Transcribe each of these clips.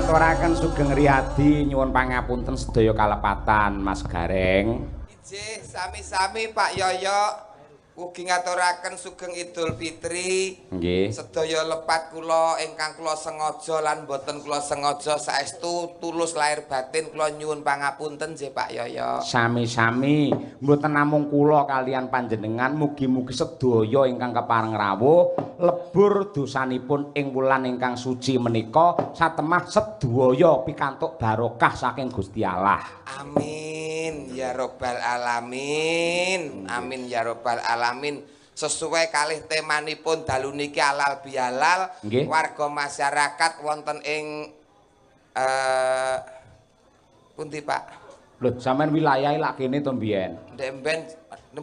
ngaturaken sugeng riyadi nyuwun pangapunten sedaya kalepatan Mas Gareng. Ijih sami-sami Pak Yoyo. Ugi ngaturaken sugeng Idul Fitri. Nggih. Sedaya lepat kula ingkang kula sengaja lan boten kula sengaja saestu tulus lahir batin kula nyuwun pangapunten nggih Pak Yoyo. Sami-sami mboten namung kula kalian panjenengan mugi-mugi sedaya ingkang kepareng rawuh lebur dosanipun ing wulan ingkang suci menika satemah sedaya pikantuk barokah saking Gusti Allah. Amin ya robbal alamin. Amin ya robbal alamin. Sesuai kalih temanipun dalu niki halal bihalal. Warga masyarakat wonten ing pundi Pak? Lho, sampean wilayahe lak kene to mbiyen. Ndek mben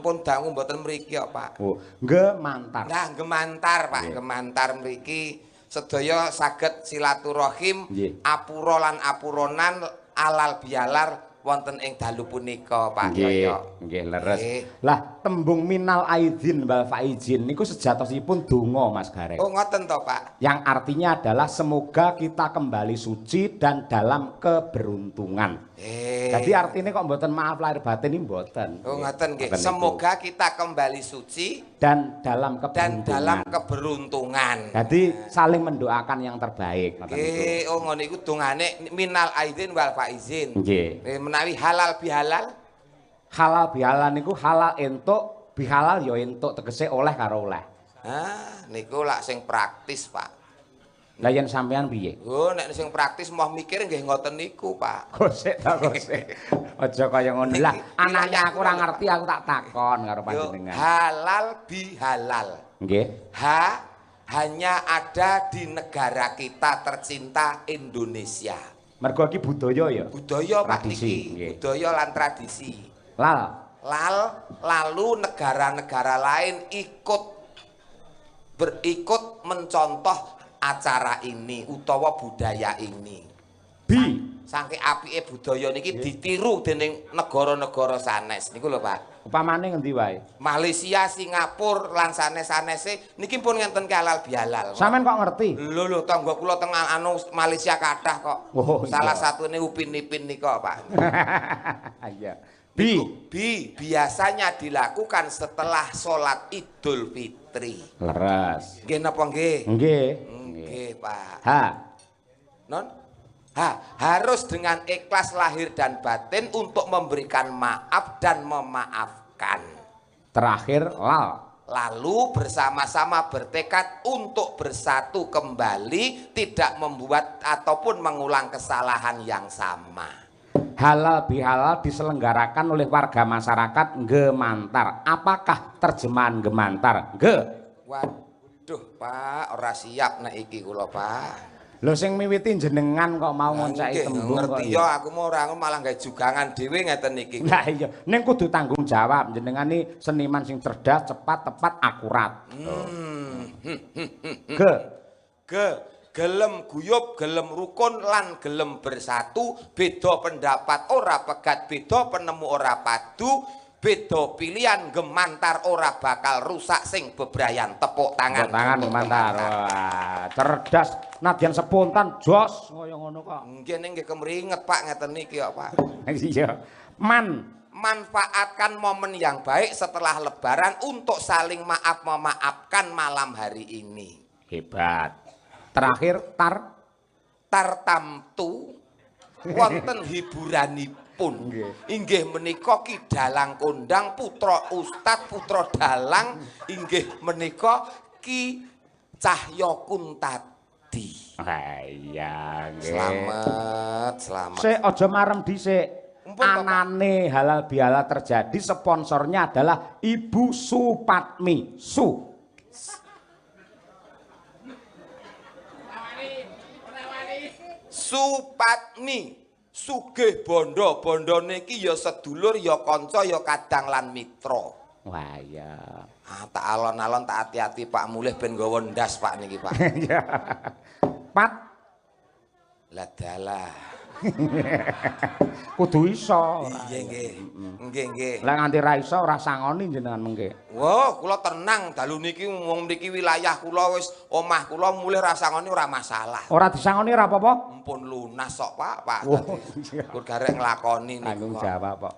pun dangu mboten mriki kok Pak. Oh, Gemantar. Nah, Gemantar Pak, Gemantar mriki sedaya saged silaturahim, apura lan apuronan alal bialar wonten ing dalu punika Pak Yoyo. Nggih, leres. Lah tembung minal aidin wal faizin niku sejatosipun donga Mas Gareng. Oh, ngoten to Pak. Yang artinya adalah semoga kita kembali suci dan dalam keberuntungan. Jadi artinya kok mboten maaf lahir batin ini mboten. Oh, ngoten nggih. Semoga kita kembali suci dan dalam keberuntungan. Jadi saling mendoakan yang terbaik. Nggih, oh ngono iku dongane minal aidin wal faizin. Nggih. Menawi halal bihalal. Halal bihalal niku halal entuk, bihalal ya entuk tegese oleh karo oleh. Niku lak sing praktis, Pak. Lah yen sampean piye? Oh, nek sing praktis mau mikir nggih ngoten niku, Pak. Gosek ta gosek. Aja kaya ngono. Lah, anaknya aku ora ngerti aku tak takon karo panjenengan. Halal bihalal. Nggih. Hanya ada di negara kita tercinta Indonesia. Mergo iki budaya ya. Budaya Pak niki. Budaya lan tradisi. Lalu negara-negara lain berikut mencontoh acara ini utawa budaya ini. Saking apike budaya niki ditiru dening negara-negara sanes niku lho Pak. Upamane ngendi wae? Malaysia, Singapura lan sanes-sanese niki pun ngenten halal bihalal. Sampeyan kok ngerti? Lho tangga kula teng Malaysia kathah kok. Salah satune Upin Ipin nika Pak. Iya. Biasanya dilakukan setelah sholat Idul Fitri. Leres. Nggih napa nggih? Nggih. Nggih, Pak. Non? Harus dengan ikhlas lahir dan batin untuk memberikan maaf dan memaafkan. Terakhir Lalu bersama-sama bertekad untuk bersatu kembali, tidak membuat ataupun mengulang kesalahan yang sama. Halal bihalal diselenggarakan oleh warga masyarakat Gemantar. Apakah terjemahan Gemantar? Waduh Pak, ora siap nek iki kula Pak. Lho sing miwiti jenengan kok mau ngoncaki tembung kok. Ngerti ya aku mau ora malah gawe jugangan dhewe ngeten iki. Lah iya, ning kudu tanggung jawab jenengan iki seniman sing cerdas, cepat, tepat, akurat. Gelem guyub, gelem rukun lan gelem bersatu, beda pendapat ora pegat, beda penemu ora padu, beda pilihan Gemantar ora bakal rusak sing bebrayan tepuk tangan. Tepuk tangan Gemantar. Wah, cerdas nadyan spontan jos kaya ngono kok. Nggih nggih kemringet Pak ngeten niki kok Pak. Iya. Manfaatkan momen yang baik setelah lebaran untuk saling maaf memaafkan malam hari ini. Hebat. Terakhir tartamtu wonten hiburanipun. Inggih menika Ki Dalang Kondang putra Ustad putra Dalang inggih menika Ki Cahya Kuntadi. Iya nggih. Selamat. Sik aja marem dhisik. Anane halal bihalal terjadi sponsornya adalah Ibu Supatmi. Supatmi sugih bondo niki ya sedulur ya kanca ya kadang lan mitra. Wah iya. Tak alon-alon tak hati-hati Pak mulih ben nggawa ndas Pak niki Pak. Pat. Ladalah. Kudu iso. Iya nggih. Nggih nggih. Lah nganti ra iso ora sangoni jenengan mengke. Wah, kula tenang dalu niki wong mriki wilayah kula wis omah kula mulih ra sangoni ora masalah. Ora disangoni ora apa-apa? Mumpun lunas kok, Pak. Pak. Oh, Kur garek nglakoni niku. tanggung kok. jawab kok.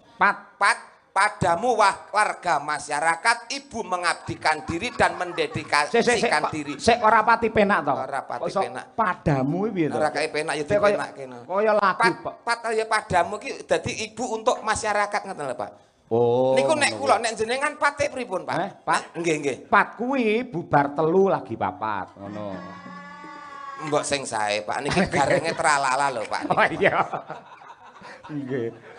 Padamu warga masyarakat, ibu mengabdikan diri dan mendedikasikan diri. Sik ora pati penak to. Ora pati penak. Padamu piye to? Ora kae penak ya dipenakke. Kaya lagu, Pak. Kaya padamu ki dadi ibu untuk masyarakat ngoten lho, Pak. Oh. Niku nek kula nek jenengan pate pripun, Pak? Pak. Nggih, nggih. Pat kuwi bubar telu lagi papat ngono. Mbok sing sae, Pak. Niki garenge tralala lho, Pak. Oh iya. Nggih.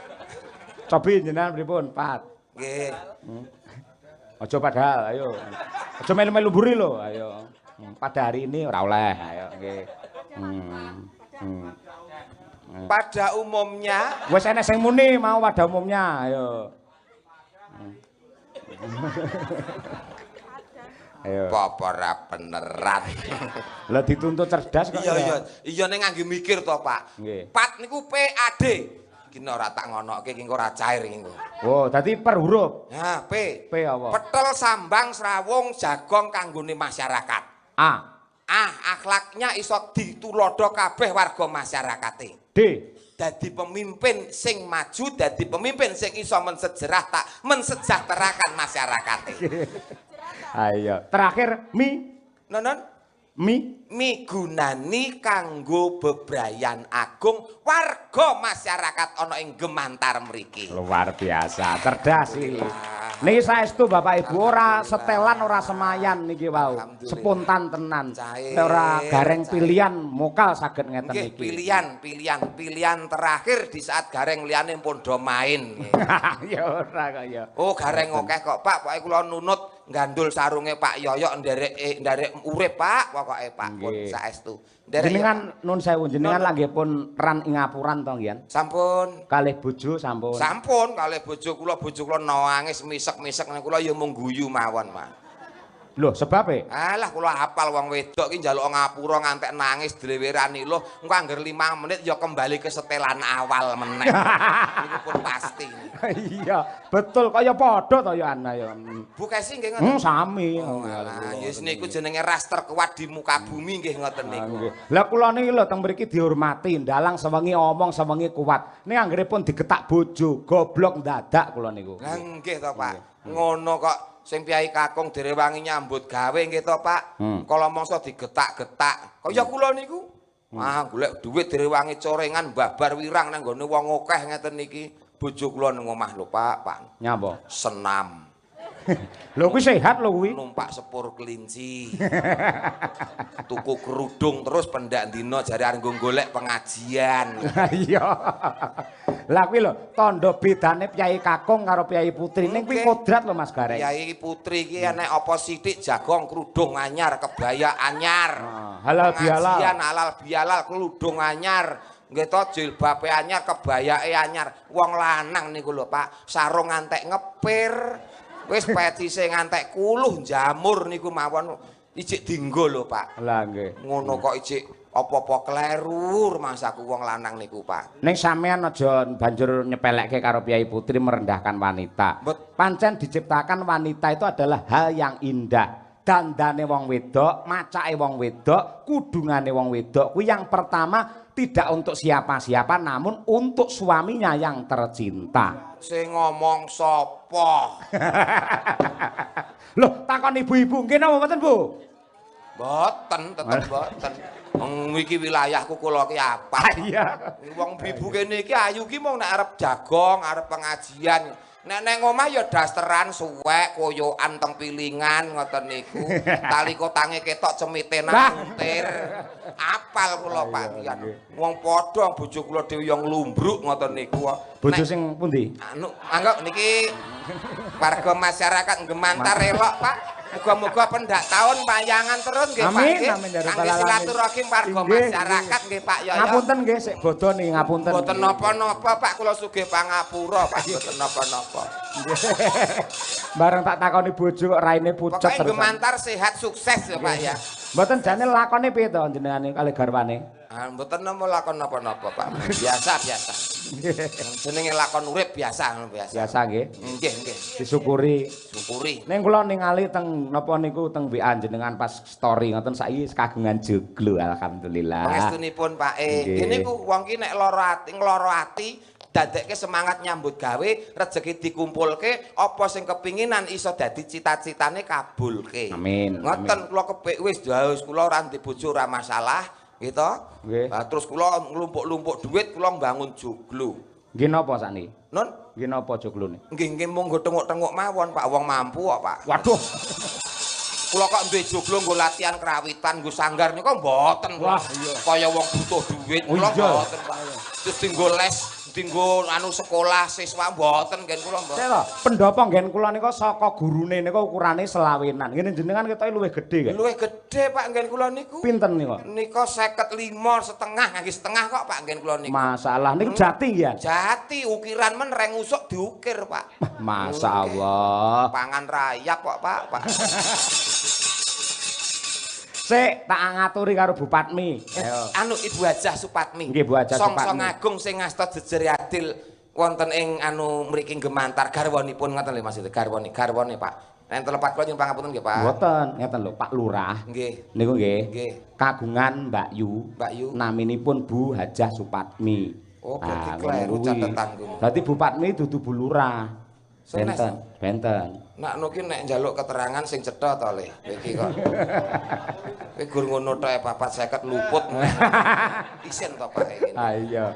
Cobi jenengan pripun, Pat? Nggih. Aja padahal, ayo. Aja melu-melu buri lho, ayo. Pada hari ini ora oleh, ayo nggih. Pada umumnya Wis enek sing muni mau pada umumnya, ayo. Ayo. apa ora beneran. Lah dituntut cerdas kok. Iya ning ngangge mikir to, Pak. Nggih. Pat niku PAD. Kene ora tak ngonoke iki ora cair iki. Oh, dadi per huruf. Nah, P. P apa? Petel sambang srawung jagong kanggone masyarakat. A. Akhlaknya iso ditulodo kabeh warga masyarakate. D. Dadi pemimpin sing maju, dadi pemimpin sing iso mensejahterakan masyarakate. Ayo. Terakhir mi. Nonon Mi. migunani kanggo bebrayan agung warga masyarakat ana ing gemantar mriki. Luar biasa, cerdas iki. Niki saestu Bapak Ibu ora setelan ora semayan niki wau. Spontan tenan. Ora gareng pilihan mokal saged ngeten Nggih, niki. pilihan terakhir di saat gareng liyane pun do main. Ya ora kok ya. Oh, gareng akeh kok, Pak. Pokoke kula nunut gandul sarunge Pak Yoyok nderek urip, Pak. Pokoke Pak pun saestu. Jenengan nun sewu jenengan lagi pun ran ing ngapuran to nggih. Sampun. Kalih bojo sampun. Sampun kalih bojo kula nangis misek-misek nek kula ya mung guyu mawon, Pak. Loh, sebabe? Alah kula hafal wong wedok ki njaluk ngapura ngantek nangis dlewerani lho, engko angger 5 menit ya kembali ke setelan awal meneh. Iku pun pasti. Iya, betul kaya padha to ya ana ya. Bu Kesi nggih ngoten. Sami. Lah, ya niku jenenge ras terkuat di muka bumi nggih ngoten niku. Lah kula niki lho teng mriki dihormati, ndalang sewengi omong sewengi kuat. Ning anggeripun digetak bojo, goblok ndadak kula niku. Lah nggih to, Pak. Ngono kok sing Piyai Kakung direwangi nyambut gawe nggih to, Pak. Kala mangsa digetak-getak. Kaya kula niku. Golek dhuwit direwangi corengan babar wirang nang gone wong akeh ngeten niki. Bojo kula ning omah lho, Pak. Nyapa? Senam. Lho kuwi sehat lho kuwi. Numpak sepur kelinci. Tuku kerudung terus pendak dina jare arep golek pengajian. Iya. Lah kuwi lho tandha bedane Piyai Kakung karo Piyai Putri. Ning kuwi kodrat lho Mas Gareng. Piyai Putri iki enek apa sithik jagong kerudung anyar, kebaya anyar. Halal bihalal. Pengajian halal bihalal, kerudung anyar. Nggih to jilbabe anyar, kebayake anyar. Wong lanang niku lho Pak, sarung ngantek ngepir. Wis petise ngantek kuluh jamur niku mawon ijik dienggo lho Pak. Lah nggih. Ngono kok ijik apa-apa kleru rumasaku wong lanang niku Pak. Ning sampean aja banjur nyepelekke karo Piyai Putri merendahkan wanita. Pancen diciptakan wanita itu adalah hal yang indah. Dandane wong wedok, macake wong wedok, kudungane wong wedok kuwi yang pertama tidak untuk siapa-siapa namun untuk suaminya yang tercinta. Sing ngomong sapa? Loh, takon ibu-ibu nggih napa mboten, Bu? Mboten, tetep mboten. Iki wilayahku kula ki apa? Iya. Wong ibu kene iki ayu ki mung nek arep jagong, arep pengajian. Nek nang omah ya dasteran suwek, koyokan teng pilingan ngoten niku. Tali kotange ketok cemite nang muntir. Apal kula Pak Tian. Wong padha bojo kula dhewe yang lumbruk ngoten niku. Bojo sing pundi? Anu, anggap niki warga masyarakat Gemantar elok Pak. Muga-muga pendak tahun payangan terus nggih Pak. Amin, amin ya rabbal alamin. Silaturahim warga masyarakat nggih Pak Yoyo. Ngapunten nggih sik bodho nih ngapunten. Mboten napa-napa Pak, kula sugih pangapura Pak, mboten napa-napa. Bareng tak takoni bojo kok raine pucet terus. Pokoke Gemantar sehat sukses ya Pak ya. Mboten jane lakone piye to jenengane kalih garwane? Mboten napa lakon napa-napa, Pak. Biasa. Jenenge lakon urip biasa. Biasa nggih. Nggih. Disyukuri. Syukuri. Ning kula ningali teng napa niku teng WA jenengan pas story ngoten saiki kagungan joglo alhamdulillah. Pangestunipun Pak Ngene ku wong ki nek ngloro ati dadekke semangat nyambut gawe, rezeki dikumpulke, apa sing kepinginan iso dadi cita-citane kabulke. Amin. Ngoten kula kepik wis daus kula ora ndek bojo ora masalah, gitu. Nggih. Terus kula nglumpuk-lumpuk dhuwit kula mbangun joglo. Nggih napa sakniki? Nun, nggih napa joglone? nggih mung nggo tenguk-tenguk mawon Pak, wong mampu kok Pak. Waduh. Kula kok duwe joglo nggo latihan krawitan nggo sanggar niku mboten. Wah, iya. Kaya wong butuh dhuwit kula mboten Pak. Terus dinggo les, dinggo anu sekolah siswa mboten ngen kula mboten. Saya pendopo ngen kula nika saka gurune nika ukurane selawenan. Ngene jenengan ketoke luwih gedhe kan? Luwih gedhe Pak ngen kula niku. Pinten nika? Nika 55 setengah ngangge setengah kok Pak ngen kula niku. Masalah niku jati ya. Jati ukiran men reng usuk diukir Pak. Masyaallah. Pangan rayap kok Pak. Sik tak ngaturi karo Bupatmi. Anu Ibu Hajah Supatmi. Nggih Bu Hajah Supatmi. Song-song agung sing ngasta jejere adil wonten ing anu mriki Gemantar garwanipun ngoten lho Mas garwane Pak. Nek telepat kula nyuwun pangapunten nggih Pak. Mboten, ngeten lho Pak Lurah. Nggih. Niku nggih. Nggih. Kagungan Mbak Yu. Naminipun Bu Hajah Supatmi. Oh, berarti kleru catetanku. Dadi Bupatmi dudu Bu Lurah. Benten. Nak nuki nek njaluk keterangan sing cetha to Le. Iki kok. Kowe gur ngono tok 450 luput. Isin to Pak iki. Ah iya.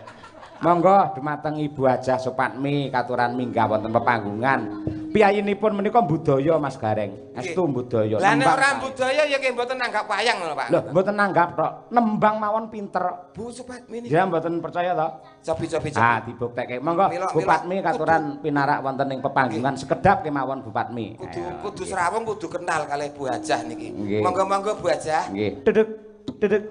Monggo dumateng Ibu Hajah Supatmi katuran minggah wonten pepanggungan. Piyayinipun menika budaya Mas Gareng. Estu budaya. Lah nek ora budaya ya nggih mboten nanggap wayang lho Pak. Lho, mboten nanggap tok. Nembang mawon pinter. Bu Supatmi niki. Ya mboten percaya to? Cobi. Ah, dibuktekke. Monggo Bupatmi katuran pinarak wonten ing pepanggungan sekedap kemawon Bupatmi. Kudu serawung kudu kenal kalih Bu Hajah niki. Monggo Bu Hajah. Nggih. Dedek.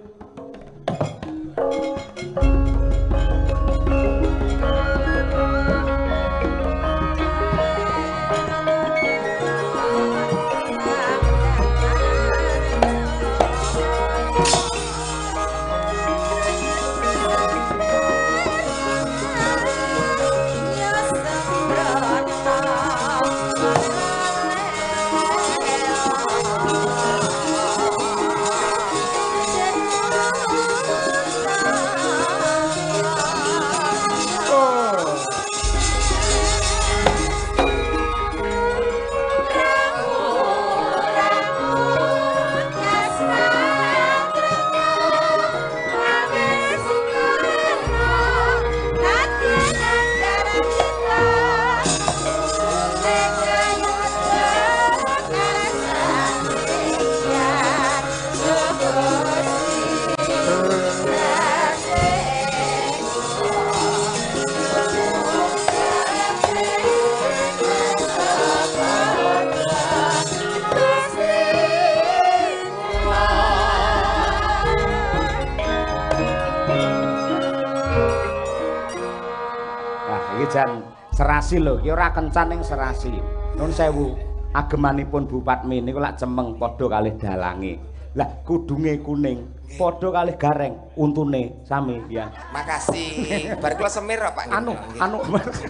Jan serasi lho, ki ora kencan ning serasi. Nun sewu, agemanipun Bupatmi niku lak cemeng padha kalih dalange. Lah kudunge kuning, padha kalih gareng, untune sami ya. Makasih. Bar kula semir Pak. Anu,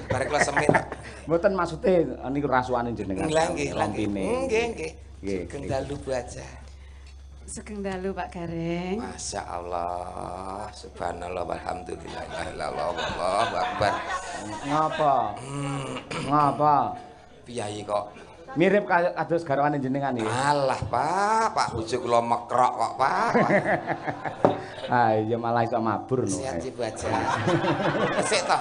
bar kula semir. Mboten maksude niku rasuane jenengan. Nggih. Nggih. Sugeng dalu Bu Hajah. Sugeng dalu Pak Gareng. Masya Allah, subhanallah, alhamdulillah, Allahu Akbar. Ngapa? Piyayi kok mirip kados garwane jenengan iki. Alah, Pak bojo kula mekrok kok, Pak. Ah iya malah iso mabur no. Sehat Bu Hajah. Sik to.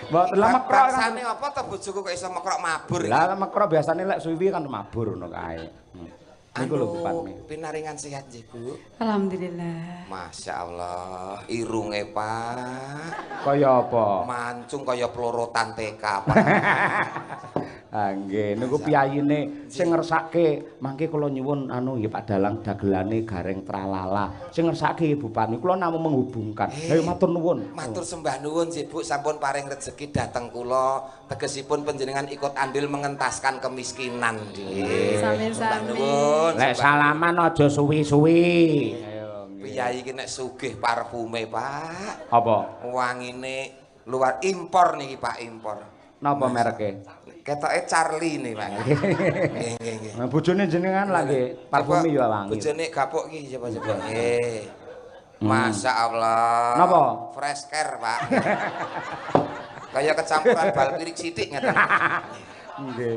Mbok lha mekrok rasane apa to bojoku kok iso mekrok mabur iki? Lah mekrok biasane lek suwi kan mabur ngono kae. Niku lho Bupatmi. Pinaringan sehat nggih, Bu. Alhamdulillah. Masya Allah, irunge Pak. Kaya apa? Mancung kaya pelorotan TK, Pak. Ah nggih, niku piyayine sing ngersake, mangke kula nyuwun anu nggih Pak Dalang dagelane Gareng Tralala. Sing ngersake Bupatmi kula namung menghubungkan. Ayo matur nuwun. Matur sembah nuwun nggih Bu, sampun paring rezeki dhateng kula. Tegesipun panjenengan ikut andil mengentaskan kemiskinan nggih. Sami-sami. Lek salaman aja suwi-suwi. Ayo Piyai iki nek sugih parfume, Pak. Apa? Wangine luar impor niki, Pak, impor. Napa mereke? Ketoke Charlie nih, Pak. Nggih, nggih. Nah, bojone jenengan lagi parfumi ya wangi. Bojone gapuk iki coba-coba. Nggih. Masya Allah. Napa? Fresh care, Pak. Kayak kecampuran bal pirik sithik ngeten. Nggih.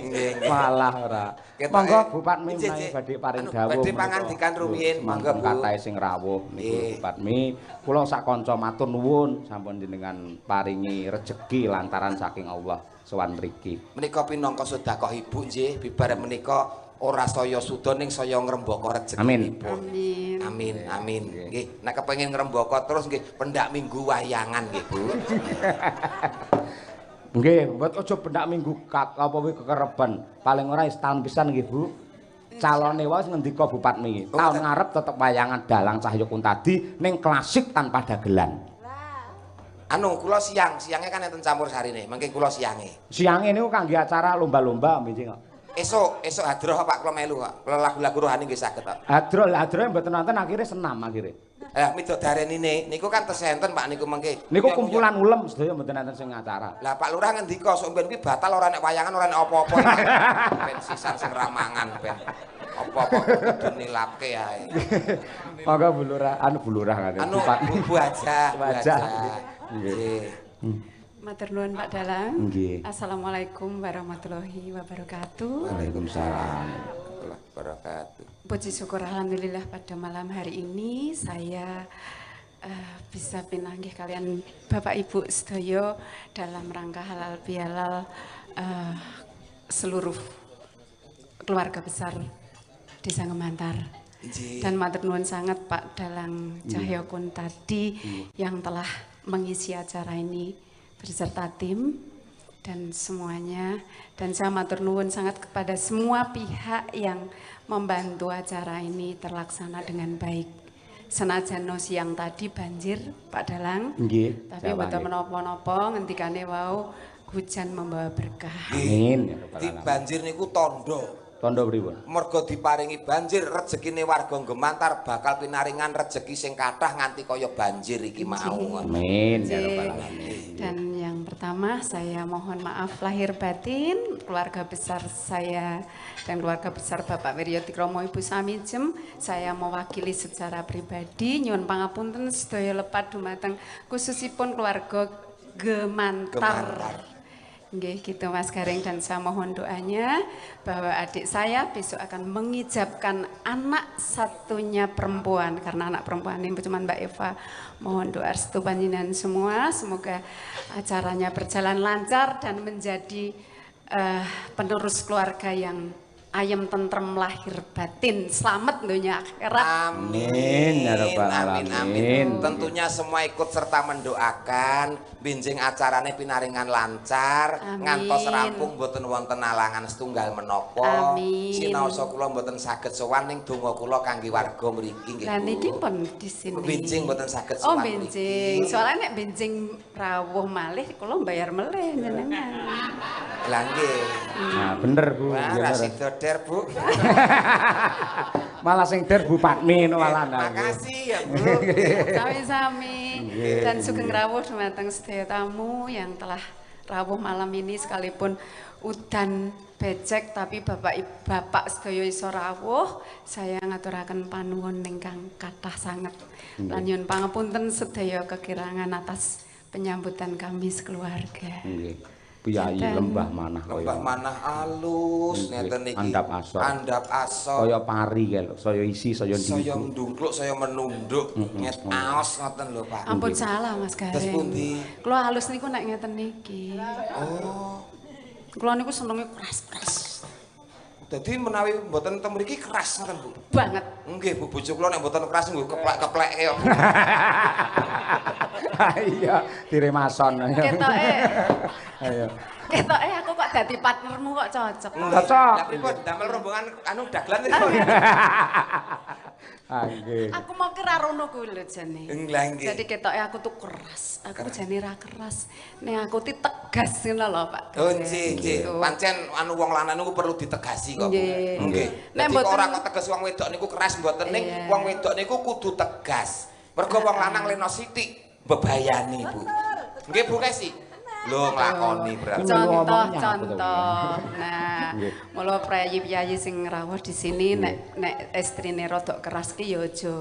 Nggih. Malah ora. Monggo Bu Patmi menawi badhe paring dawuh. Badhe pangandikan rumiyin, monggo Bu. Katahe sing rawuh niku Bu Patmi, kula sak kanca matur nuwun sampun jenengan paringi rejeki lantaran saking Allah sowan mriki. Menika pinangka sedekah Ibu nggih, bibar menika ora saya suda ning saya ngrembaka rejeki Amin. Ibu. Amin. Amin, amin. Nggih, nek kepengin ngrembaka terus nggih pendak minggu wayangan nggih, Bu. Nggih, mbot aja pendak minggu apa kuwi kekereban. Paling ora setahun pisan nggih, Bu. Calone wae ngendika Bu Patmi. Tahun ngarep tetep wayangan Dalang Cahya Kuntadi ning klasik tanpa dagelan. Anu, kula siangnya kan enten campur sarine, mengke kula siange. Siange niku kangge acara lomba-lomba mbinjing kok. Esuk hadroh Pak kula melu kok. Kula lagu-lagu rohani nggih saged kok. Hadrol mboten nonton akhirnya senam akhirnya. Midodarenine niku kan tesenten Pak niku mengke. Niku kumpulan ulem sedaya mboten enten sing acara. Lah Pak Lurah ngendika sok ben kuwi batal ora nek wayangan ora nek apa-apa. Ben sisan sing ramangan ben. Apa-apa kudu nilapke ae. Monggo Bu Lurah, Bu Lurah kan. Anu Bu aja, Bu aja. Nggih. Matur nuwun Pak Dalang. Nggih. Assalamualaikum warahmatullahi wabarakatuh. Waalaikumsalam. Warahmatullahi wabarakatuh. Puji syukur alhamdulillah pada malam hari ini saya bisa pinanggih kalian Bapak Ibu sedaya dalam rangka halal bihalal seluruh keluarga besar Desa Ngemantar. Dan matur nuwun sangat Pak Dalang Cahya Kuntadi yang telah mengisi acara ini beserta tim dan semuanya, dan saya matur nuwun sangat kepada semua pihak yang membantu acara ini terlaksana dengan baik. Senajan no siang tadi banjir Pak Dalang, Nggih, tapi mboten menapa-napa ngendikane wau hujan membawa berkah. Amin ya Di banjir niku tondo. Tondo pripun? Mergo diparingi banjir rezekine warga Gemantar bakal pinaringan rezeki sing kathah nganti kaya banjir iki mau. Amin ya rabbal alamin. Dan yang pertama saya mohon maaf lahir batin keluarga besar saya dan keluarga besar Bapak Wiryo Tikromo Ibu Samijem. Saya mewakili secara pribadi nyuwun pangapunten sedaya lepat dumateng khususipun keluarga Gemantar. Nggih, gitu Mas Gareng, dan saya mohon doanya bahwa adik saya besok akan mengijabkan anak satunya perempuan, karena anak perempuan ini cuma Mbak Eva. Mohon doa restu panjenengan semua, semoga acaranya berjalan lancar dan menjadi penerus keluarga yang ayem tentrem lahir batin, selamat dunia akhirat. Amin ya rabbal alamin. Amin. Tentunya semua ikut serta mendoakan benjing acarane pinaringan lancar, ngantos rampung boten wonten alangan setunggal menapa. Sinaosa kula boten saged sowan ning donga kula kangge warga mriki nggih. Lah niki pun di sini. Benjing boten saged sowan. Oh benjing. Soalnya nek benjing rawuh malih kula bayar melih jenengan. Lah nggih. Nah, bener Bu. Wah, rasido der, Bu. Malah sing der Bu Patmi no malah. Makasih ya, Bu. Sami-sami. Dan sugeng rawuh dumateng sedaya tamu yang telah rawuh malam ini, sekalipun udan becek tapi bapak sedaya iso rawuh, saya ngaturaken panuwun ingkang kathah sanget. Lan nyuwun pangapunten sedaya kekirangan atas penyambutan kami sekeluarga. Nggih. Piyai lembah manah kaya. Lembah manah alus neten niki. Andap asor. Andap asor. Kaya pari kae lho, saya isi, saya Saya ndingkluk. ndungkluk, saya menunduk, nget aos ngoten lho, Pak. Ampun salah Mas Terus Gareng. pundi? Kula halus niku nek ngeten niki. Oh. Kula niku senenge keras-keras Dadi menawi mboten teng mriki keras ngoten, Bu. banget. Nggih, Bu, bojo kula nek mboten keras nggo keplek-keplek kaya. Iya, diremason. Ketoke. Ayo. Ketoke aku kok dadi partnermu kok cocok. Cocok. Lah pripun damel rombongan anu dagelan pripun? Nggih. Aku mau kira rono kuwi lho jane. Lah nggih. Jadi ketoke aku tuh keras. Aku jane ra keras. Nek aku ti tegas ngono lho, Pak. Oh nggih, nggih. Pancen anu wong lanang niku perlu ditegasi kok. Nggih. Nggih. Nek Nek mboten ora kok tegas wong wedok niku keras mboten ning Iya. wong wedok niku kudu tegas. Mergo wong lanang leno sithik bebayani, Bu. Nggih Bu Kesi. Lho nglakoni berarti. Contoh. Nah, Nggih. mula prayi-prayi sing rawuh di sini nek istrine rodok keras ki ya aja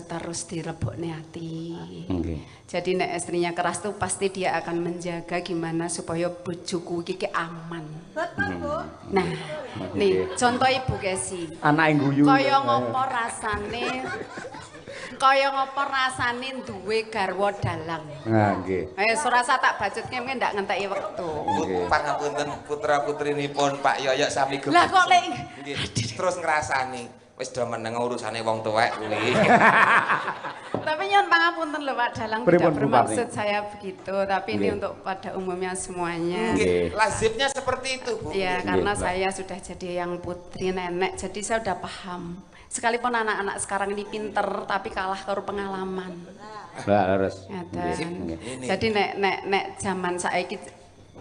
terus dilebokne ati. Nggih. Jadi nek istrinya keras tuh pasti dia akan menjaga gimana supaya bojoku iki aman. Nah, nih contoh Ibu Kesi. Anake guyu. Kaya ngopo rasane duwe garwa dalang. Nah, nggih. Ayo surasa tak bacutke mungkin ndak ngenteki wektu. Pangapunten putra-putrinipun Pak Yoyok sami Lah kok lek nggih terus ngrasani wis do meneng urusane wong tuwek kuwi. tapi nyon pangapunten lho Pak Dalang Pripun, tidak Bu bermaksud Parti? saya begitu, tapi ini Nggih. untuk pada umumnya semuanya. Nggih, lazimnya seperti itu, Bu. Ya, Nggih, karena Mbak. saya sudah jadi yang putri nenek, jadi saya udah paham. Sekalipun anak-anak sekarang ini pinter, tapi kalah karo pengalaman. Lah leres. Ngaten. Ini. Jadi nek zaman saiki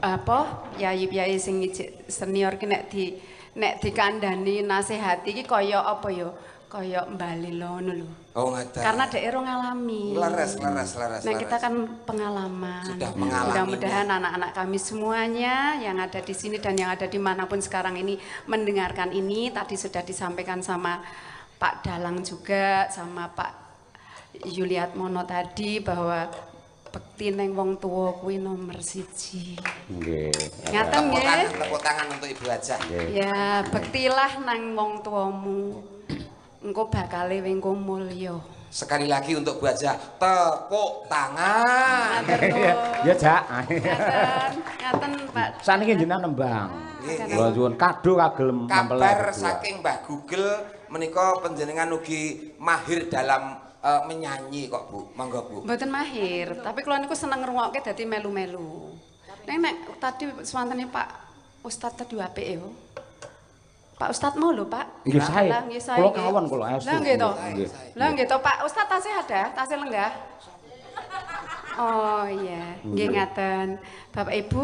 apa yayi-yayi sing ijik senior ki nek dikandani nasihati ki kaya apa ya? Kaya mbali ngono lho. Oh, ngaten. Karena daerah ngalami. leres. Nah kita kan pengalaman. Sudah mengalami. Mudah-mudahan anak-anak kami semuanya yang ada di sini dan yang ada dimanapun sekarang ini mendengarkan ini. Tadi sudah disampaikan sama Pak Dalang juga, sama Pak Yuliatmono tadi bahwa bekti neng wong tua kuwi nomor 1. Nggih. Ngaten nggih. Tepuk tangan untuk Ibu Haja. Ya, bektilah nang wong tuamu. Engko bakale wengko mulya. Sekali lagi untuk Bu Haja, tepuk tangan. Matur nuwun. Ya, Jak. Ngaten Pak. Saniki jenengan nembang. Nggih, Kula nyuwun kado kagelem nampel. Kabar saking Mbah Google menika panjenengan ugi mahir dalam menyanyi kok Bu. Monggo Bu. Mboten mahir, tapi kula niku seneng ngrungokke dadi melu-melu. Nek tadi swantene Pak Ustadz tadi apik ya. Pak Ustadz mau lho, Pak. Nggih sae. Lah nggih sae. Kula kawan kula estu. Lah nggih to. Nggih. Lah nggih to Pak Ustadz tasih ada, tasih lenggah. Oh iya, nggih ngaten. Bapak Ibu,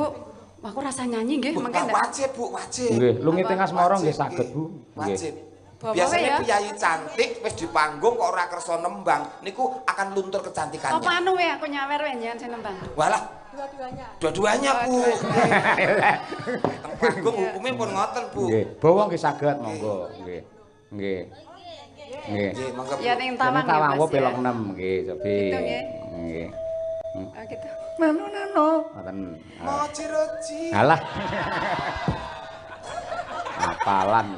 aku rasa nyanyi nggih, mengke ndak. Wajib Bu, wajib. Nggih, lungi tengah Semarang nggih Wajib, saged, Bu. Nggih. Wajib. Bapak Biasanya ya? piyayi cantik wis di panggung kok ora kersa nembang, niku akan luntur kecantikannya. Apa anu we aku nyawer we njenengan sing nembang. Walah. Dua-duanya Bu. Teng panggung hukumnya pun ngoten Bu. Nggih, bawa nggih saged monggo. Nggih. Nggih. Nggih. Nggih, monggo Bu. Ya ning tawang Jeneng tawang ya, Mas, pelok ya. 6 nggih, Sobi. Gitu, nggih. Nggih. Oh gitu. Nano. Ngoten. Moci-roci. Alah. Apalan.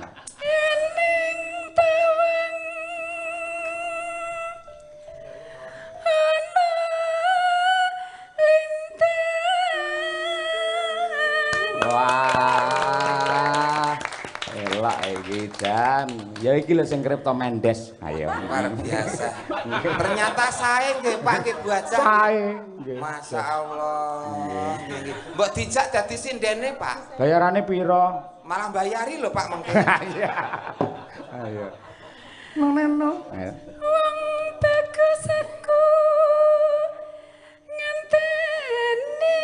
Wah. Elak iki Jan. Ya iki lho sing Kripto Mendes. Ayo. Luar biasa. Ternyata saya nggih Pak nggih Bu Haja. Sae. Nggih. Masya Allah. Nggih, nggih. Mbok dijak dadi sindene Pak. Bayarane piro? Malah bayari lho Pak mengke. Iya. Ayo. Neno. Ayo. Wong bagus aku ngenteni.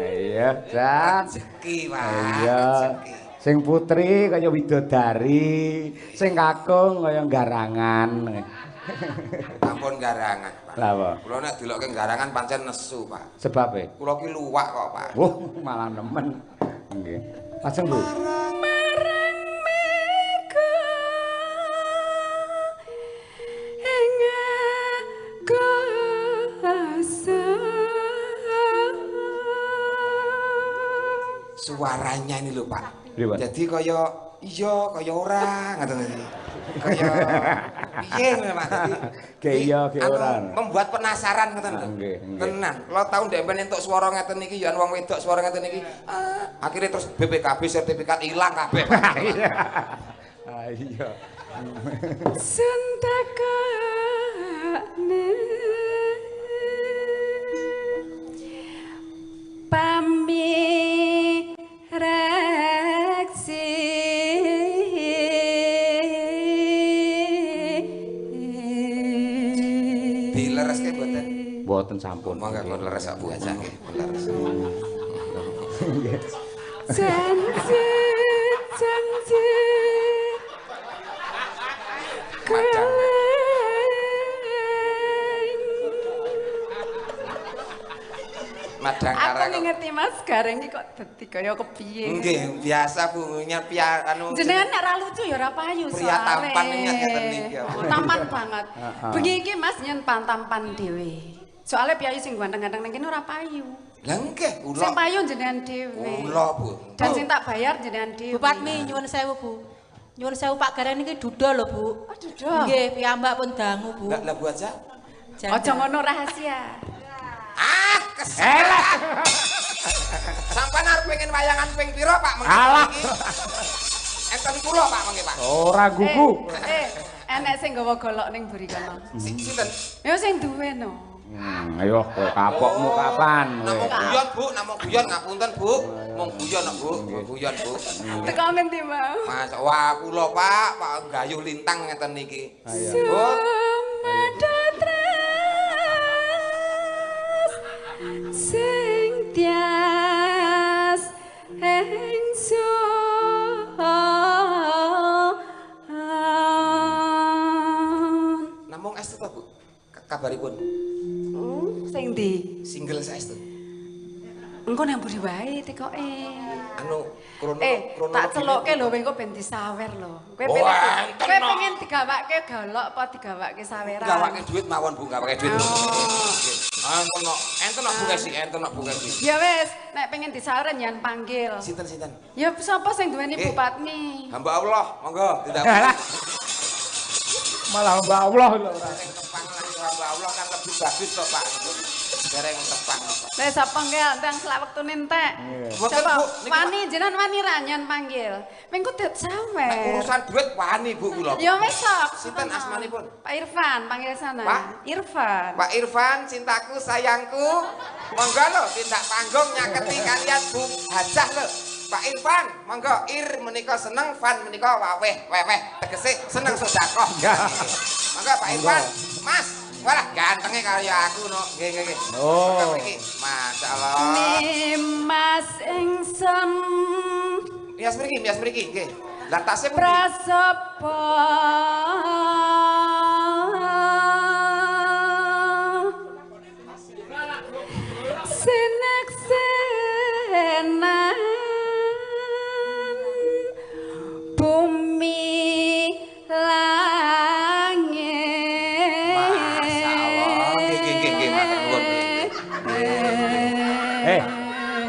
Ayo, Jan. Rezeki Pak. Iya. Rezeki. Sing putri kaya widodari, sing kakung kaya garangan. Ampun garangan Pak. Lah apa? Kula nek delokke garangan pancen nesu Pak. Sebab e? Kula ki luwak kok Pak. Wah, malah nemen. Nggih. Lajeng, Bu. Suaranya ini lho Pak. Pripun? Jadi kaya iya kaya ora ngoten iki. Kaya piye ngono Pak. Jadi Kayak iya, kayak anu, ora. Membuat penasaran ngoten lho. Nggih, nggih. Tenan. Kalau tau ndek ben entuk swara ngeten iki ya wong wedok swara ngeten iki. Akhirnya terus BPKB sertifikat ilang kabeh. Pak. Iya. Ah iya. Sentakane pamit leres ke mboten? Mboten sampun. Monggo pun leres kok Bu Haja nggih, pun leres. Janji, janji. Madang. Madang Aku karang. ngerti Mas Gareng iki kok dadi kaya kepiye. Nggih, biasa Bu nyepia anu. Jenengan nek ra lucu ya ora payu Pria tampan ingat ngeten niki. Tampan banget. Bengi iki Mas nyen tampan dhewe. Soale piyayi sing ganteng-ganteng ning kene ora payu. Lah nggih, kula. Sing payu jenengan dhewe. Kula, Bu. Dan sing tak bayar jenengan dhewe. Bu Patmi nyuwun sewu Bu. Nyuwun sewu Pak Gareng niki duda lho Bu. Oh, duda. Nggih, piyambak pun dangu Bu. Lah Bu Haja. Aja ngono rahasia. Ah, keselak. Sampeyan arep pengen wayangan ping pira Pak mengki Alah. iki? Enten kula Pak mengki Pak. Ora gugu. Enek sing gawa golok ning mburi kono. Sinten? Ya sing duwe no. Ayo kapokmu kapan? Namung guyon Bu, namung guyon ngapunten Bu. Mung guyon kok Bu, guyon Bu. Teko ngendi mau? Mas, wah kula Pak gayuh lintang ngeten niki. Bu. Sing tias engson. Namung estu ta Bu? Kabaripun. Sing ndi? Single saestu. Engko nang mburi wae tekoke. Anu krono Tak celokke lho engko ben disawer lho. Kowe Oh, enten no. pengen digawake golok apa digawake saweran? Gawake duit mawon Bu, gawake duit. Enten no Bu Kesi, enten no Bu Kesi. Ya wis, nek pengen disawer nyan panggil. Sinten? Ya sapa sing duweni Bu Eh. Patmi? Hamba Allah, monggo tidak Malah Mbak Allah lho. Dereng tepang lah hamba Allah kan lebih bagus toh Pak. Dereng tepang. Wis sapa nggih ndang selak wektune entek. Mboten, Sapa? Bu. Niki, Wani jenengan wani ra nyan panggil. Mengko det sawer. Urusan duit wani Bu kula. Ya wis sok. Sinten asmanipun? Pak Irfan, panggil sana. Pak? Irfan. Pak Irfan, cintaku, sayangku. Monggo lho tindak panggung nyaketi kalian Bu Hajah lho. Pak Irfan, monggo Ir menika seneng, Fan menika waweh, tegese seneng sedekah. Monggo Pak Irfan, Mas. Walah gantenge kaya aku no. Nggih. Oh. Iki, masyaallah. Nimas ingsun Mias mriki, nggih. Lah tasnya pundi? prasopo sineksenan bumi langit. Masyaallah. Nggih, matur nuwun.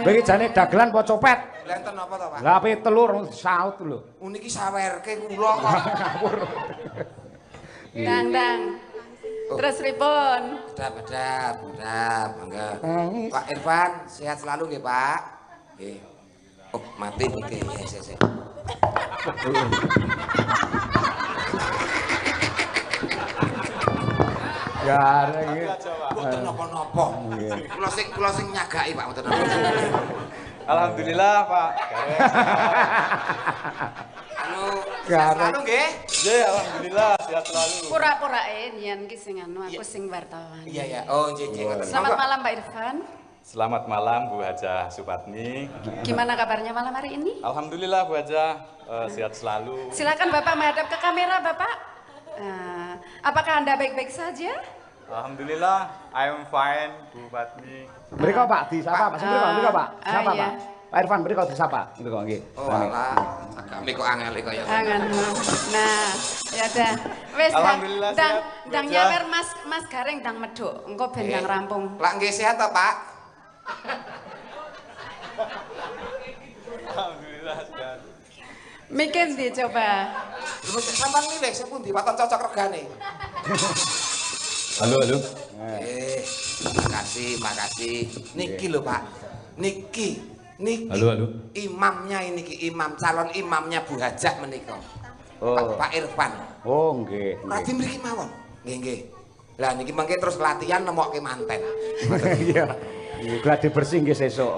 Bagi jane dagelan apa copet? Lenten apa to, Pak? Lah ape telur saut lho. Niki sawerke kula kok. Dang. Terus ripun? Bedap, monggo. Pak Irfan, sehat selalu nggih, Pak. Nggih. Oh, mati niki. Yes. Gareng iki. Mboten napa-napa. Kula sing nyagaki, Pak, mboten napa. Alhamdulillah, Pak. Anu, sehat selalu nggih. Nggih, alhamdulillah sehat selalu. Pura-purae nian ki sing anu aku sing wartawan. Iya. Oh, nggih, ngoten. Selamat malam Pak Irfan. Selamat malam Bu Hajah Supatmi. Gimana kabarnya malam hari ini? Alhamdulillah Bu Hajah sehat selalu. Silakan Bapak menghadap ke kamera Bapak. Apakah Anda baik-baik saja? Alhamdulillah, I am fine Bu Patmi. Mriko Pak disapa Pak, mriko Pak. Sapa iya. Pak? Pak Irfan mriko disapa. Mriko nggih. Oh, alah. Agak kok angel kaya. Angan. Nah, ya dah. Wis Alhamdulillah ndang siap, ndang Bu Hajah. nyawer Mas Gareng ndang medhuk. Engko ben ndang rampung. Lah nggih sehat ta, Pak? Alhamdulillah sehat. Mikir ndi coba? Lho sampean milih sepundi waton cocok regane? Halo. Makasih. Niki lho, Pak. Niki. Halo. Imamnya ini imam calon imamnya Bu Hajah menika. Oh. Pak Irfan. Oh, nggih. Radi mriki mawon. Nggih. Lah niki mengke terus latihan nemokke manten. Iya. Gladi bersih nggih sesuk.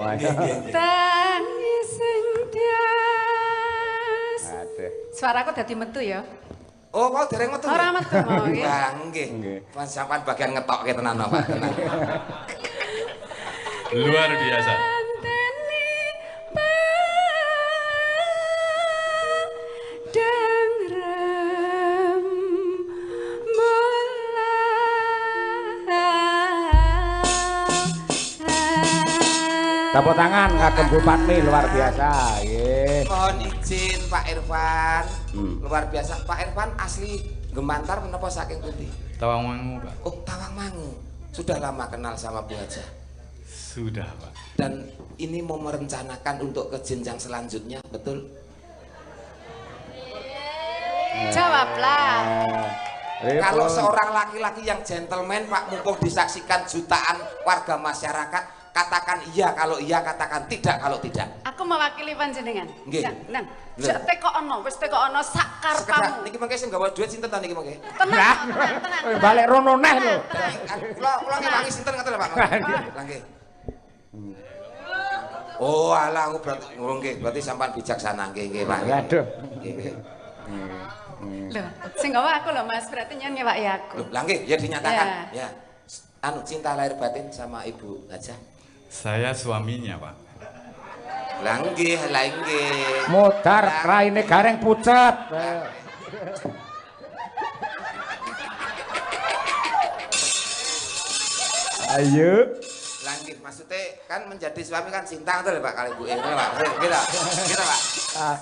Tangis sing tias. Aduh. Suaraku dadi metu ya. Oh, mau dereng metu. Ora metu mau nggih. Wah, nggih. Mas sampean bagian ngetokke tenan Pak, tenan. Luar biasa. Tepuk tangan kagem Bu Patmi luar biasa. Nggih. Mohon izin Pak Irfan. Luar biasa. Pak Irfan asli Gemantar menapa saking pundi? Tawangmangu, Pak. Oh, Tawangmangu. Sudah lama kenal sama Bu Haja. Sudah, Pak. Dan ini mau merencanakan untuk ke jenjang selanjutnya, betul? Jawablah. Kalau seorang laki-laki yang gentleman, Pak, mumpung disaksikan jutaan warga masyarakat, katakan iya, kalau iya katakan tidak, kalau tidak. Aku mewakili panjenengan. Nggih. Nang, jak tekono, wis tekono sak Sekedar karepmu. niki mengke sing gawa duit sinten ta niki mengke? Tenang, tenang. Balik rono neh lho. Kula ngewangi sinten ngoten lho Pak. Lah nggih. Oh, alah berarti nggih, berarti sampean bijaksana nggih nggih Pak. Aduh. Nggih. Loh, sing gawa aku lho Mas, berarti nyen nyewaki aku. Loh, lah nggih, ya dinyatakan. Ya. Anu cinta lahir batin sama Ibu Haja. Saya suaminya, Pak. Lah nggih, lah nggih. Modar raine gareng pucet. Ayo. Lah nggih, maksudnya kan menjadi suami kan cinta tuh Pak kali Bu. Ngene Pak. Kita Pak.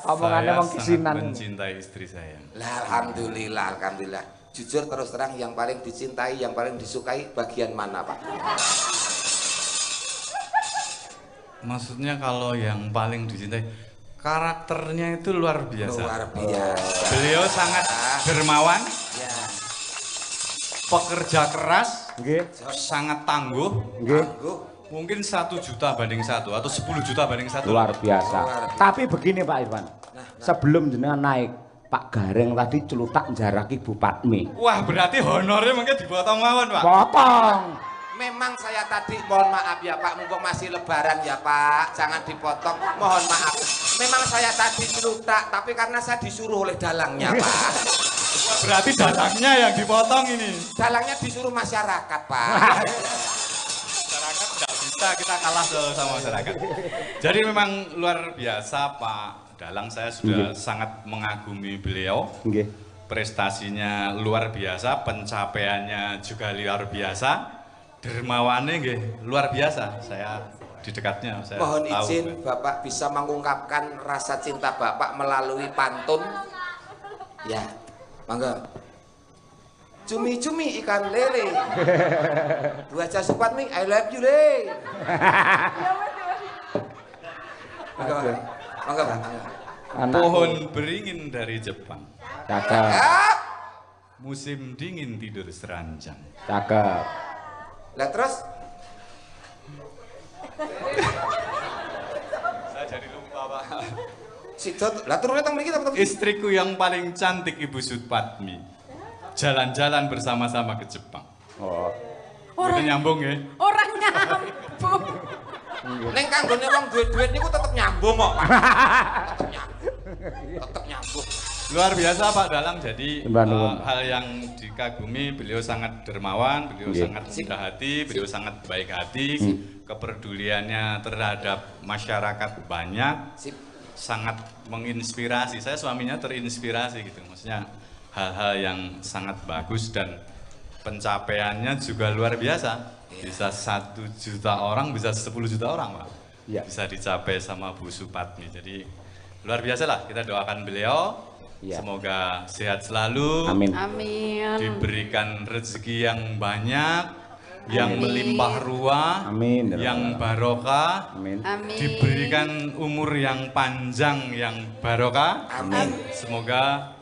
Omongannya wong Saya kisinan. sangat mencintai istri saya. Lah alhamdulillah, alhamdulillah. Jujur terus terang yang paling dicintai, yang paling disukai bagian mana Pak? Maksudnya kalau yang paling dicintai, karakternya itu luar biasa. Luar biasa. Beliau sangat dermawan, Ya. pekerja keras, Nggih. sangat tangguh. Nggih. Tangguh. Mungkin 1 juta banding 1 atau 10 juta banding 1. Luar biasa. Luar biasa. Tapi begini Pak Irfan. Sebelum jenengan naik, Pak Gareng tadi celutak jaraki Bu Patmi. Wah, berarti honornya mungkin dipotong mawon, Pak. Potong. Memang saya tadi mohon maaf ya Pak, mumpung masih lebaran ya Pak, jangan dipotong, mohon maaf. Memang saya tadi celutak, tapi karena saya disuruh oleh dalangnya Pak. Wah, berarti dalangnya yang dipotong ini. Dalangnya disuruh masyarakat Pak. Masyarakat tidak bisa, kita kalah sama masyarakat. Jadi memang luar biasa Pak Dalang, saya sudah sangat mengagumi beliau. Nggih. Prestasinya luar biasa, pencapaiannya juga luar biasa. Dermawannya nggih luar biasa. Saya di dekatnya saya Mohon tahu. izin Bapak bisa mengungkapkan rasa cinta Bapak melalui pantun. Ya, mangga. Cumi-cumi ikan lele. Bu Haja Supatmi, I love you le. Mangga, Pak. Mangga, Pak. Anakku. Pohon beringin dari Jepang. Cakep. Ah, Musim dingin tidur seranjang. Cakep. lah terus Saya jadi lupa Pak. si Dot, lah turunnya tang mriki ta betul? Istriku yang paling cantik Ibu Supatmi. Jalan-jalan bersama-sama ke Jepang. Oh. Itu nyambung ya. Orang nyambung. Neng kanggone wong duit-duit niku tetep nyambung kok, Pak. Tetep nyambung. Luar biasa Pak Dalang, jadi Mbak Nuwun. hal yang dikagumi, beliau sangat dermawan, beliau Nggih. sangat rendah hati, beliau sangat baik hati, kepeduliannya terhadap masyarakat banyak, Sip. sangat menginspirasi. Saya suaminya terinspirasi gitu, maksudnya hal-hal yang sangat bagus dan pencapaiannya juga luar biasa. Bisa 1 juta orang, bisa 10 juta orang Pak. Iya. Bisa dicapai sama Bu Supatmi. Jadi luar biasa lah, kita doakan beliau. Iya. Semoga sehat selalu, Amin. Amin. diberikan rezeki yang banyak, yang Amin. melimpah ruah, Amin. yang barokah, Amin. Amin. diberikan umur yang panjang, yang barokah. Amin. Semoga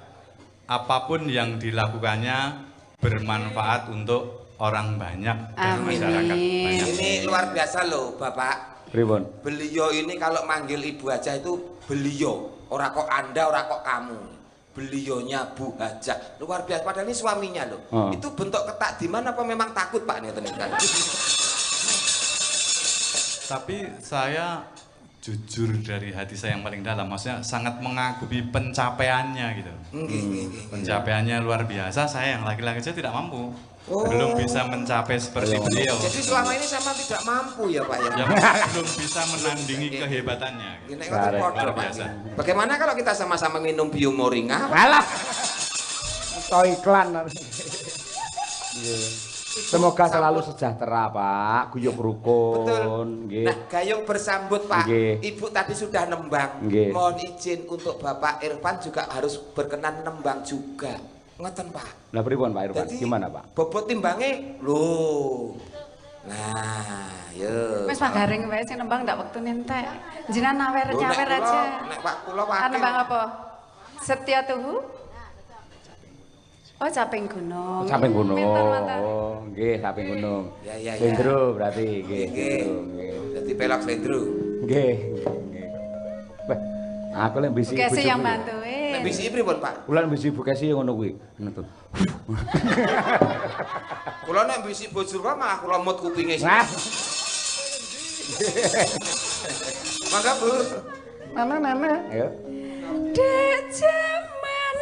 apapun yang dilakukannya bermanfaat untuk orang banyak dan Amin. masyarakat banyak. Ini luar biasa loh, Bapak. Pripun? Beliau ini kalau manggil Ibu Haja itu beliau, ora kok Anda, ora kok kamu. Beliaunya Bu Haja. Luar biasa, padahal ini suaminya loh. Oh. Itu bentuk ketakdiman apa memang takut Pak nih kan? Tapi saya jujur dari hati saya yang paling dalam, maksudnya sangat mengagumi pencapaiannya gitu. Pencapaiannya luar biasa, saya yang laki-laki saya tidak mampu. Belum bisa mencapai seperti beliau. Jadi selama ini sama tidak mampu ya Pak ya? Ya, belum bisa menandingi kehebatannya. Ini luar biasa. Bagaimana kalau kita sama-sama minum biomoringa? Alah. Toh iklan. Semoga selalu sejahtera Pak, guyub rukun. Betul. Nah, gayung bersambut Pak. Ibu tadi sudah nembang. Mohon izin untuk Bapak Irfan juga harus berkenan nembang juga. Ngoten Pak. Lah pripun Pak Irfan? Gimana Pak? Bobot timbange lho. Nah, yo. Wis Pak Garing wae sing nembang ndak wektu entek. Jenengan nyawer aja. Nek Pak kula wae. Nembang apa? Setia Tuhu? Oh, Caping Gunung. Caping Gunung. Mantan. Oh, nggih, Caping Gunung. Ya. Slendro berarti nggih. Dadi pelok slendro. Nggih. Wah, aku lek bisi ibu. Kese yang bantu Nek bisi pripun Pak? Kula bisi ibu kese ngono kuwi. Ngono. Kula nek bisi bojo kula malah kula mut kupinge. Nah. Mangga Bu. Mama. Ayo. Dek jaman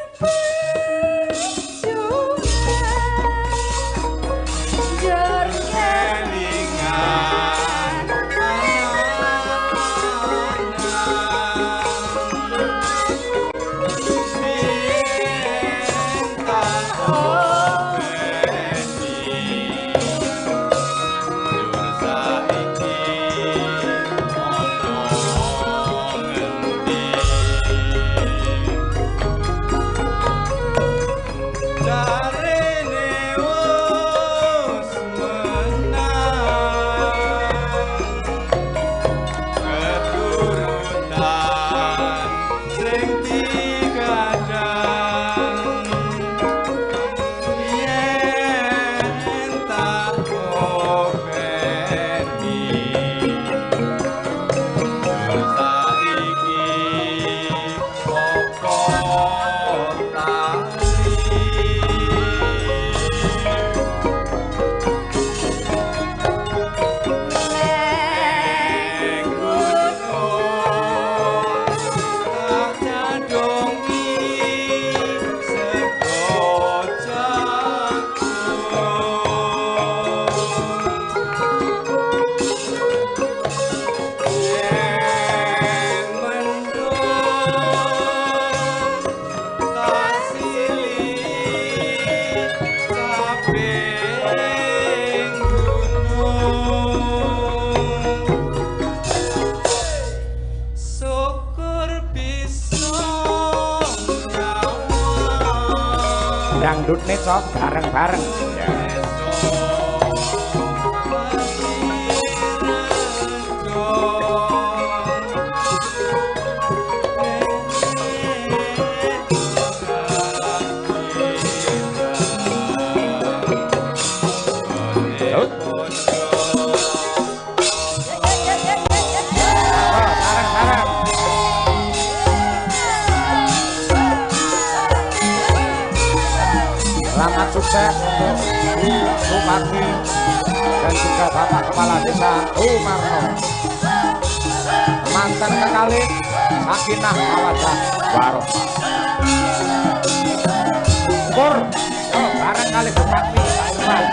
Dangdut nih sok bareng-bareng. Ya. Selamat sukses untuk Bu Sumardi dan juga Bapak Kepala Desa Umarno. Mantan kekalih Sakinah Mawadah Warohmah. Pur, bareng kali berbakti Pak Irfan.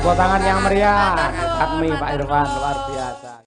Tepuk tangan yang meriah. Kami Pak Irfan luar biasa.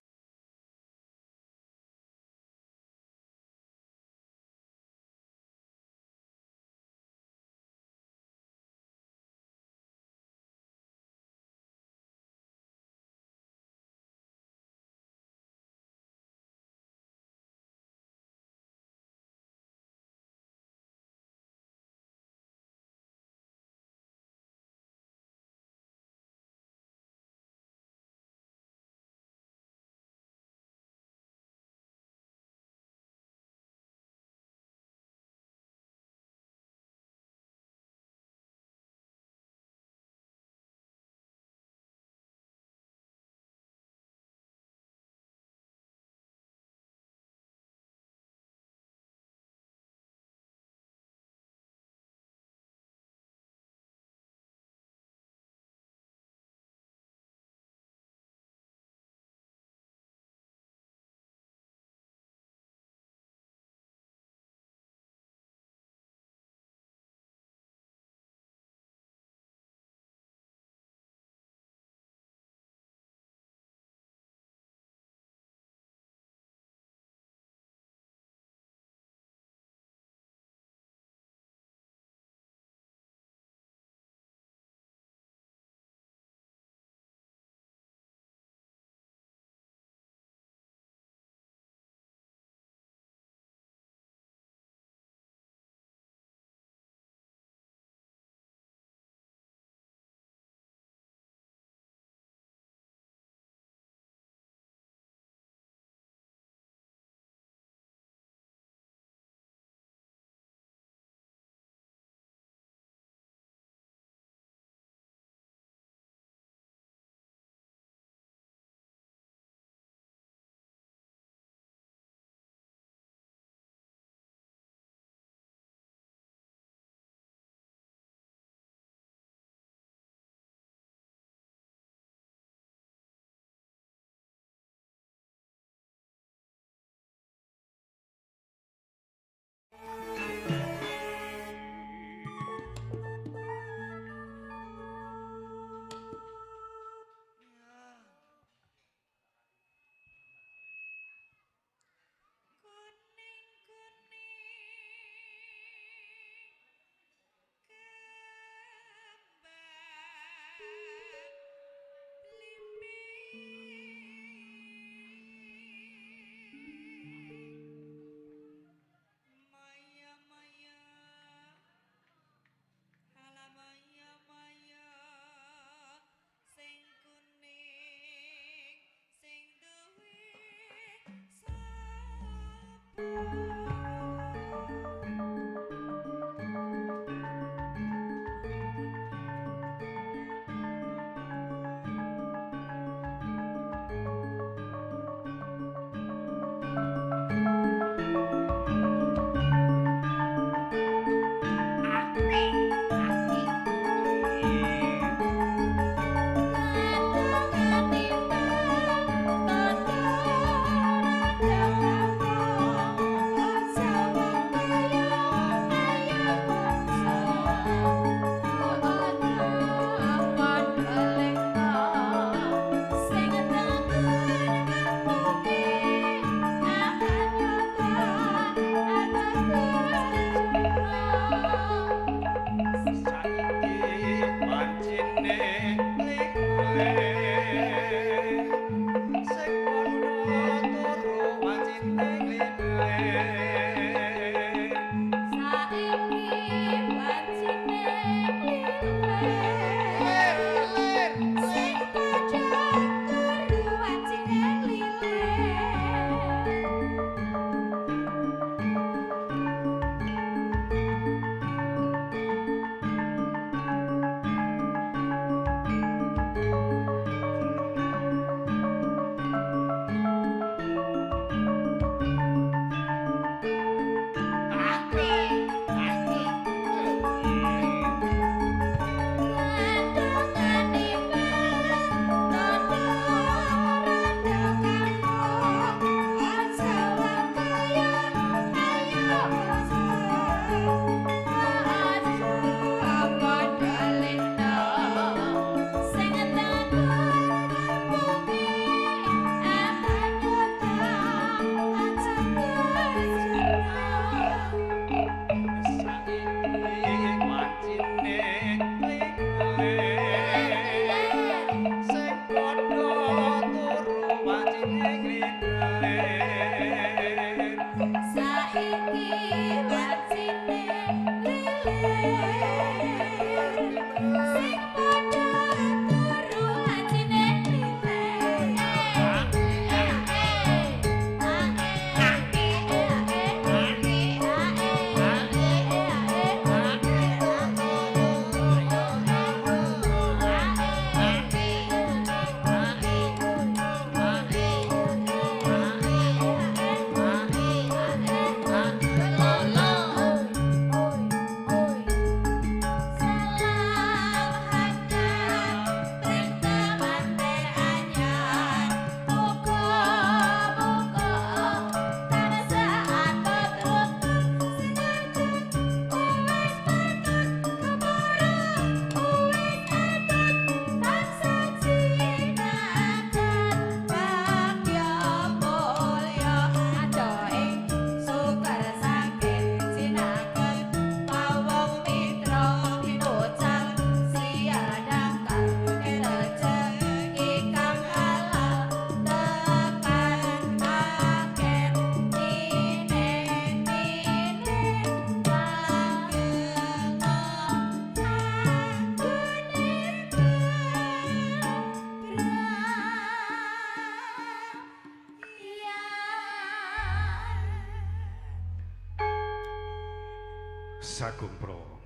Sagung Pro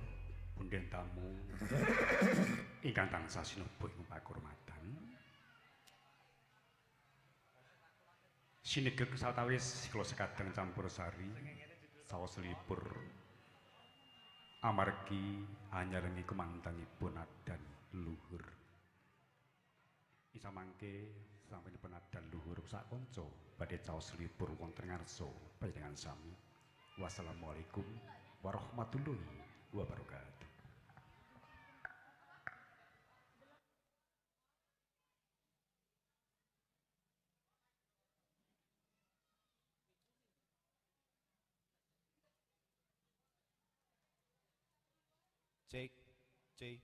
punden tamu ingkang tansah sinebut ing pakurmatan. Sinegeg sawetawis kula sekadang campur sari saos libur amargi anyarengi kumantanipun adan luhur. Isa mangke sampun adan luhur sak kanca badhe caos libur wonten ngarsa panjenengan sami. Wassalamualaikum warahmatullahi wabarakatuh. Cek, tes.